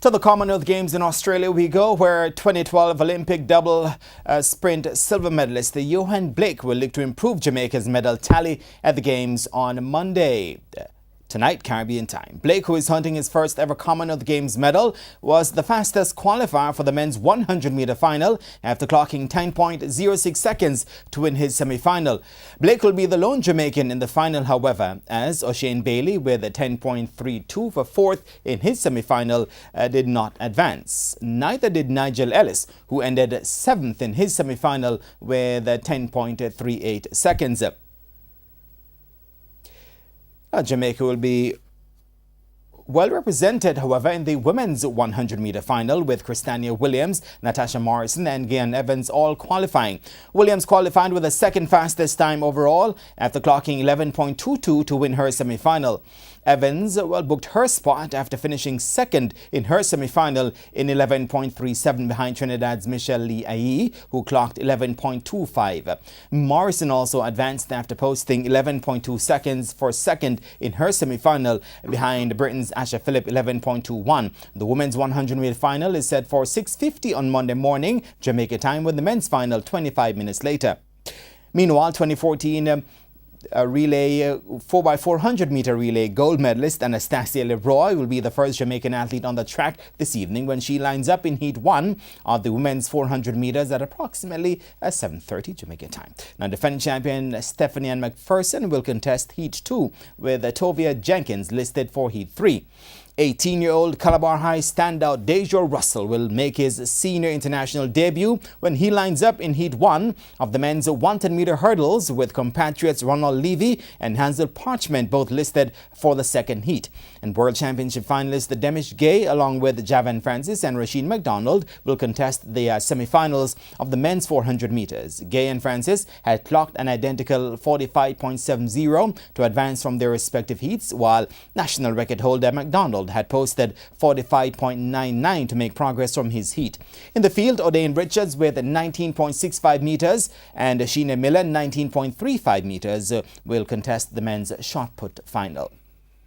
To the Commonwealth Games in Australia we go, where 2012 Olympic double sprint silver medalist Johan Blake will look to improve Jamaica's medal tally at the Games on Monday. Tonight, Caribbean time. Blake, who is hunting his first ever Commonwealth Games medal, was the fastest qualifier for the men's 100-meter final after clocking 10.06 seconds to win his semi-final. Blake will be the lone Jamaican in the final, however, as O'Shane Bailey, with a 10.32 for fourth in his semi-final, did not advance. Neither did Nigel Ellis, who ended seventh in his semi-final with 10.38 seconds. Jamaica will be well represented, however, in the women's 100-meter final, with Christania Williams, Natasha Morrison and Gian Evans all qualifying. Williams qualified with the second fastest time overall after clocking 11.22 to win her semi-final. Evans booked her spot after finishing second in her semi-final in 11.37 behind Trinidad's Michelle Lee Ayi, who clocked 11.25. Morrison also advanced after posting 11.2 seconds for second in her semi-final behind Britain's Asha Phillip 11.21. The women's 100-meter final is set for 6:50 on Monday morning, Jamaica time, with the men's final 25 minutes later. Meanwhile, 2014 relay 4x400 meter relay gold medalist Anastasia Leroy will be the first Jamaican athlete on the track this evening when she lines up in Heat 1 of the women's 400 meters at approximately 7:30 Jamaica time. Now, defending champion Stephanie Ann McPherson will contest Heat 2 with Tovia Jenkins listed for Heat 3. 18-year-old Calabar High standout Dejo Russell will make his senior international debut when he lines up in Heat 1 of the men's 110-meter hurdles with compatriots Ronald Levy and Hansel Parchment both listed for the second heat. And World Championship finalist Demish Gay, along with Javan Francis and Rasheen McDonald, will contest the semi-finals of the men's 400 meters. Gay and Francis had clocked an identical 45.70 to advance from their respective heats, while national record holder McDonald had posted 45.99 to make progress from his heat. In the field, O'Dane Richards with 19.65 meters and Sheena Miller 19.35 meters will contest the men's shot put final.